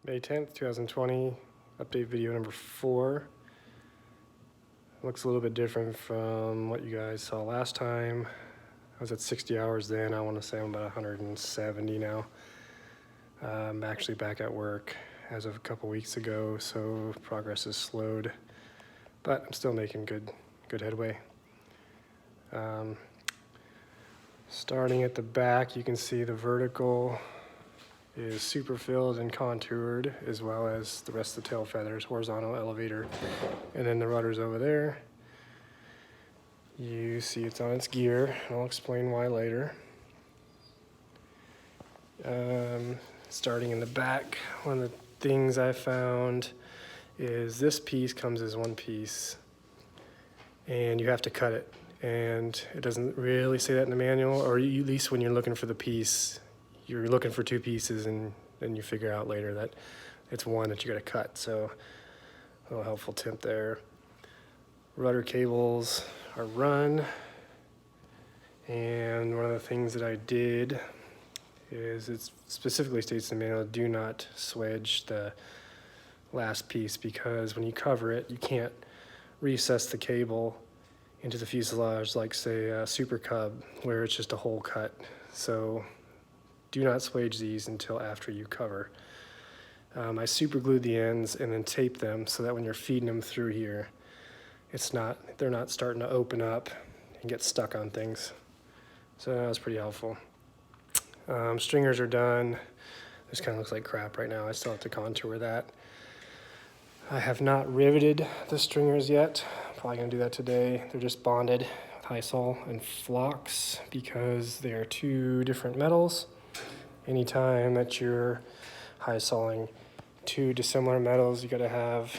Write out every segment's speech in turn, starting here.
May 10th, 2020, update video number 4. Looks a little bit different from what you guys saw last time. I was at 60 hours then. I want to say I'm about 170 now. I'm actually back at work as of a couple weeks ago, so progress is slowed, but I'm still making good headway. Starting at the back, you can see the vertical is super filled and contoured, as well as the rest of the tail feathers, horizontal elevator, and then the rudder's over there. You see it's on its gear, and I'll explain why later. Starting in the back, one of the things I found is this piece comes as one piece, and you have to cut it. And it doesn't really say that in the manual, or at least when you're looking for the piece, you're looking for 2 pieces, and then you figure out later that it's one that you gotta cut. So a little helpful tip there. Rudder cables are run, and one of the things that I did is it specifically states in the manual, do not swedge the last piece, because when you cover it, you can't recess the cable into the fuselage like, say, a Super Cub, where it's just a hole cut. So do not swage these until after you cover. I super glued the ends and then taped them so that when you're feeding them through here, they're not starting to open up and get stuck on things. So that was pretty helpful. Stringers are done. This kind of looks like crap right now. I still have to contour that. I have not riveted the stringers yet. Probably gonna do that today. They're just bonded with High-Sol and Flox because they are 2 different metals. Anytime that you're high-soling 2 dissimilar metals, you gotta have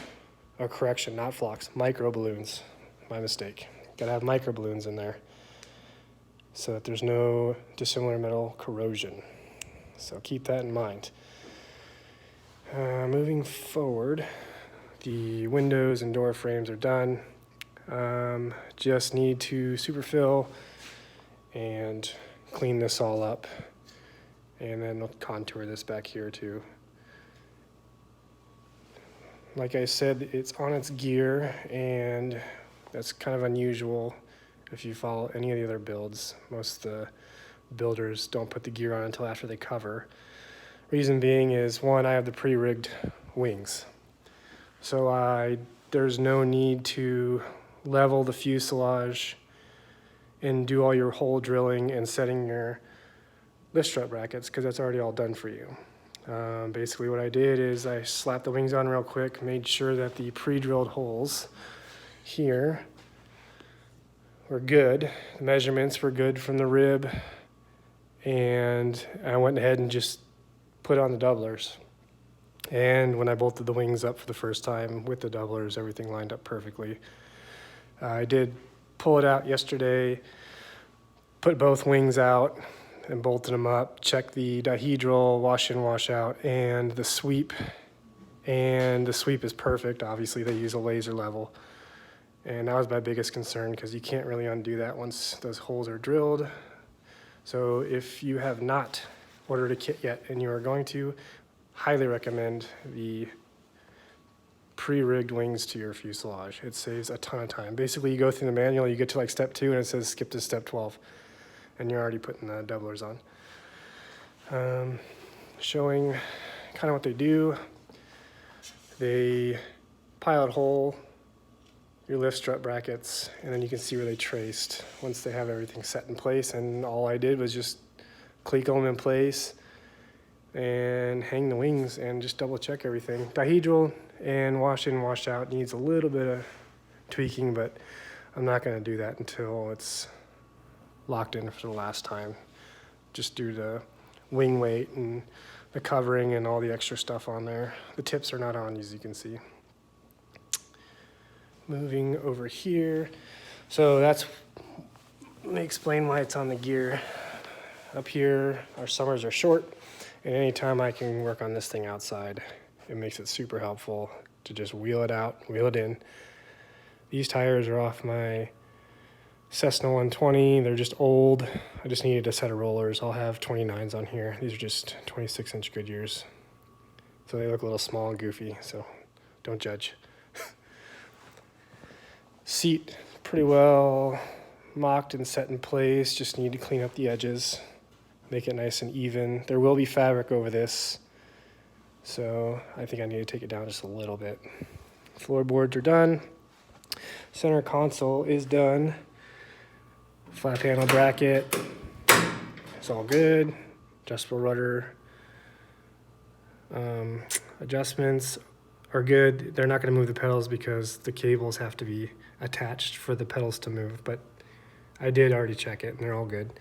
a correction, not Flox, micro balloons. My mistake. Gotta have micro balloons in there so that there's no dissimilar metal corrosion. So keep that in mind. Moving forward, the windows and door frames are done. Just need to superfill and clean this all up, and then I'll contour this back here too. Like I said, it's on its gear, and that's kind of unusual if you follow any of the other builds. Most of the builders don't put the gear on until after they cover. Reason being is, one, I have the pre-rigged wings. So there's no need to level the fuselage and do all your hole drilling and setting your lift strut brackets, because that's already all done for you. Basically what I did is I slapped the wings on real quick, made sure that the pre-drilled holes here were good. The measurements were good from the rib, and I went ahead and just put on the doublers. And when I bolted the wings up for the first time with the doublers, everything lined up perfectly. I did pull it out yesterday, put both wings out and bolted them up, check the dihedral, wash in, wash out, and the sweep. And the sweep is perfect. Obviously, they use a laser level. And that was my biggest concern, because you can't really undo that once those holes are drilled. So if you have not ordered a kit yet and you are going to, highly recommend the pre-rigged wings to your fuselage. It saves a ton of time. Basically, you go through the manual, you get to like step 2 and it says skip to step 12, and you're already putting the doublers on. Showing kind of what they do. They pilot hole your lift strut brackets, and then you can see where they traced once they have everything set in place. And all I did was just cleat them in place and hang the wings and just double check everything. Dihedral and wash in, wash out needs a little bit of tweaking, but I'm not going to do that until it's locked in for the last time, just due to wing weight and the covering and all the extra stuff on there. The tips are not on, as you can see. Moving over here, so let me explain why it's on the gear. Up here, our summers are short, and anytime I can work on this thing outside, it makes it super helpful to just wheel it out, wheel it in. These tires are off my Cessna 120. They're just old. I just needed a set of rollers. I'll have 29s on here. These are just 26-inch Goodyears. So they look a little small and goofy, so don't judge. Seat pretty well mocked and set in place, just need to clean up the edges, make it nice and even. There will be fabric over this, so I think I need to take it down just a little bit. Floorboards are done. Center console is done. Flat panel bracket, it's all good. Adjustable rudder adjustments are good. They're not going to move the pedals because the cables have to be attached for the pedals to move, but I did already check it and they're all good.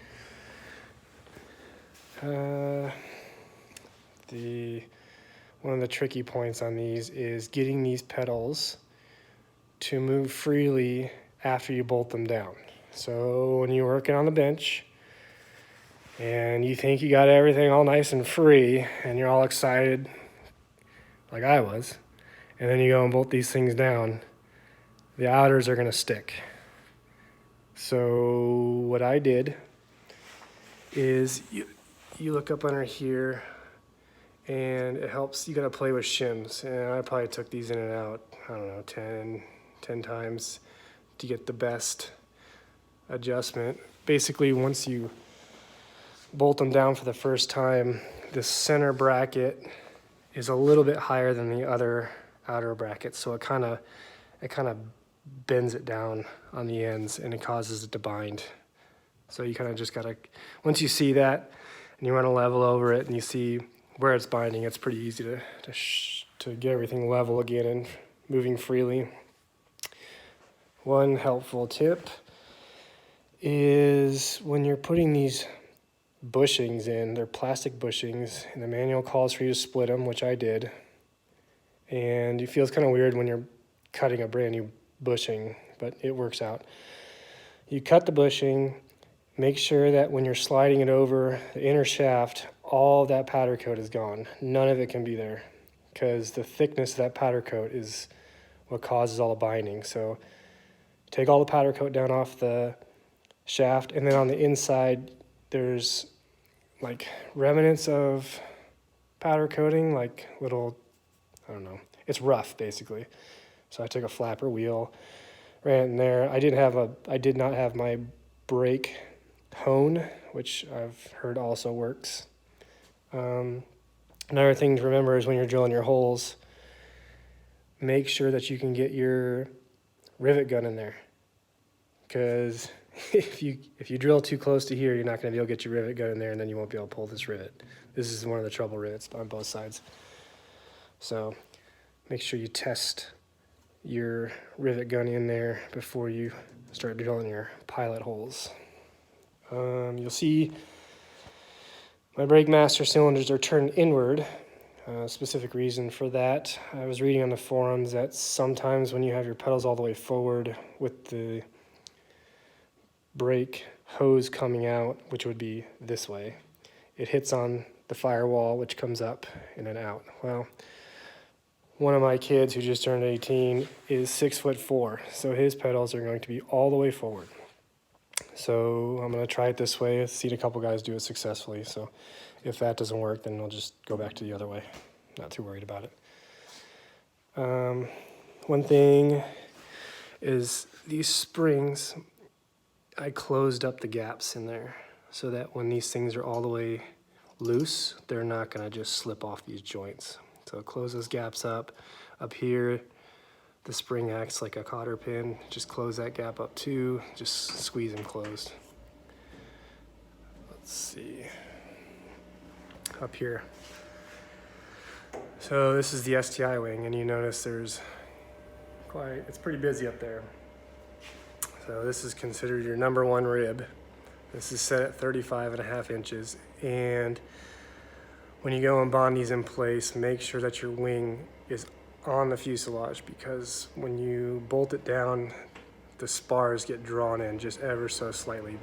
One of the tricky points on these is getting these pedals to move freely after you bolt them down. So when you're working on the bench and you think you got everything all nice and free and you're all excited like I was, and then you go and bolt these things down, the outers are going to stick. So what I did is you look up under here and it helps. You got to play with shims, and I probably took these in and out, I don't know, 10 times to get the best adjustment. Basically, once you bolt them down for the first time, the center bracket is a little bit higher than the other outer brackets, so it kind of bends it down on the ends and it causes it to bind. So you kind of just gotta, once you see that and you run a level over it and you see where it's binding, it's pretty easy to get everything level again and moving freely. One helpful tip is when you're putting these bushings in, they're plastic bushings, and the manual calls for you to split them, which I did. And it feels kind of weird when you're cutting a brand new bushing, but it works out. You cut the bushing, make sure that when you're sliding it over the inner shaft, all that powder coat is gone. None of it can be there because the thickness of that powder coat is what causes all the binding. So take all the powder coat down off the shaft, and then on the inside there's like remnants of powder coating, like little, I don't know, it's rough basically. So I took a flapper wheel, ran it in there. I did not have my brake hone, which I've heard also works. Another thing to remember is when you're drilling your holes, make sure that you can get your rivet gun in there, because if you drill too close to here, you're not going to be able to get your rivet gun in there, and then you won't be able to pull this rivet. This is one of the trouble rivets on both sides. So make sure you test your rivet gun in there before you start drilling your pilot holes. You'll see my brake master cylinders are turned inward. Specific reason for that, I was reading on the forums that sometimes when you have your pedals all the way forward with the brake hose coming out, which would be this way, it hits on the firewall, which comes up and then out. Well, one of my kids who just turned 18 is 6'4", so his pedals are going to be all the way forward. So I'm going to try it this way. I've seen a couple guys do it successfully, so if that doesn't work, then I'll just go back to the other way. Not too worried about it. One thing is these springs, I closed up the gaps in there so that when these things are all the way loose, they're not going to just slip off these joints. So close those gaps up. Up here, the spring acts like a cotter pin. Just close that gap up too. Just squeeze them closed. Let's see. Up here. So this is the STi wing, and you notice it's pretty busy up there. So this is considered your number one rib. This is set at 35.5 inches. And when you go and bond these in place, make sure that your wing is on the fuselage, because when you bolt it down, the spars get drawn in just ever so slightly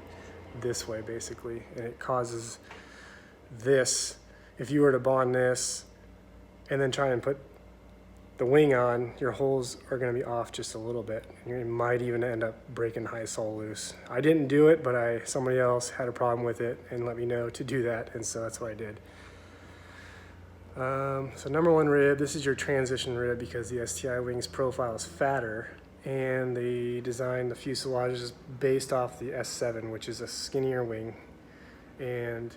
this way basically, and it causes this. If you were to bond this and then try and put the wing on, your holes are going to be off just a little bit. You might even end up breaking high sole loose. I didn't do it, but somebody else had a problem with it and let me know to do that, and so that's what I did. So number one rib, this is your transition rib because the STi wing's profile is fatter, and they designed the fuselages based off the S7, which is a skinnier wing. And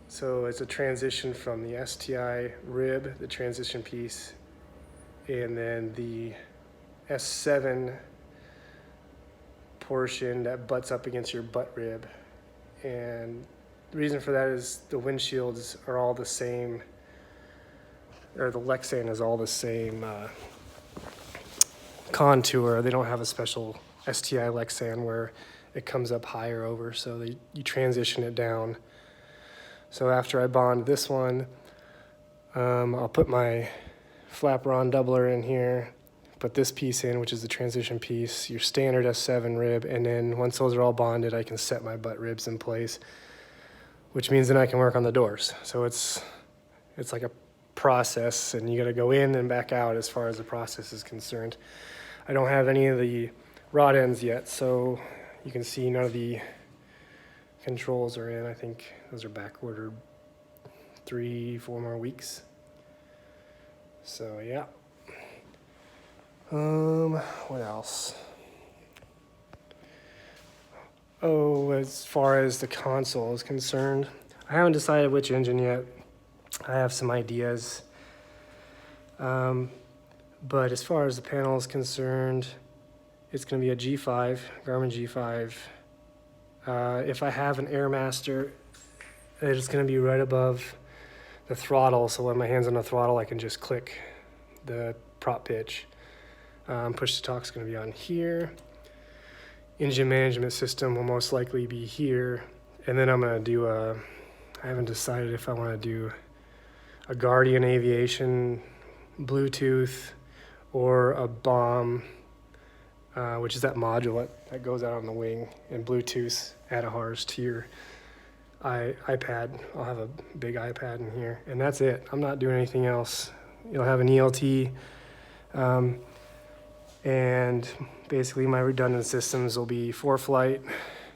so it's a transition from the STi rib, the transition piece, and then the S7 portion that butts up against your butt rib. And the reason for that is the windshields are all the same, or the Lexan is all the same contour. They don't have a special STi Lexan where it comes up higher over, so you transition it down. So after I bond this one, I'll put my flap-ron doubler in here, put this piece in, which is the transition piece, your standard S7 rib, and then once those are all bonded, I can set my butt ribs in place, which means then I can work on the doors. So it's like a process, and you gotta go in and back out as far as the process is concerned. I don't have any of the rod ends yet, so you can see none of the controls are in. I think those are back ordered 3-4 more weeks. So yeah. What else? Oh, as far as the console is concerned, I haven't decided which engine yet. I have some ideas. But as far as the panel is concerned, it's going to be a G5, Garmin G5. If I have an Airmaster, it's going to be right above the throttle, so when my hand's on the throttle, I can just click the prop pitch. Push to talk is going to be on here. Engine management system will most likely be here. And then I'm going to do I haven't decided if I want to do a Guardian Aviation Bluetooth or a BOM, which is that module that goes out on the wing, and Bluetooth ADAHRs to your iPad. I'll have a big iPad in here, and that's it. I'm not doing anything else. You'll have an ELT, and basically my redundant systems will be ForeFlight,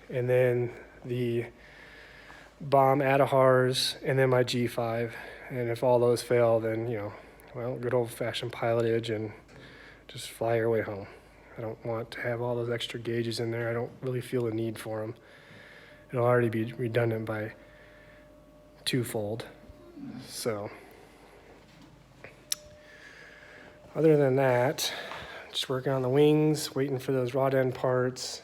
and then the BOM ADAHRs, and then my G5. And if all those fail, then, well, good old-fashioned pilotage and just fly your way home. I don't want to have all those extra gauges in there. I don't really feel a need for them. It'll already be redundant by twofold. So, other than that, just working on the wings, waiting for those rod end parts.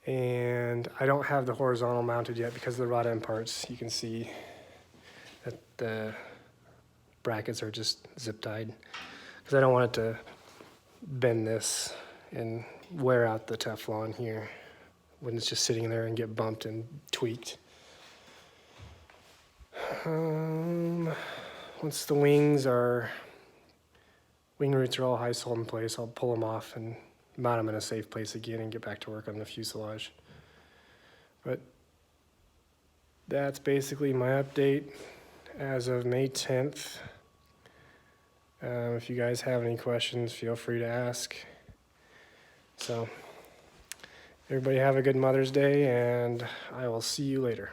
And I don't have the horizontal mounted yet because of the rod end parts. You can see that the brackets are just zip tied because I don't want it to bend this and wear out the Teflon here when it's just sitting there and get bumped and tweaked. Once the wing roots are all high sold in place, I'll pull them off and mount them in a safe place again and get back to work on the fuselage. But that's basically my update as of May 10th. If you guys have any questions, feel free to ask. So, everybody have a good Mother's Day, and I will see you later.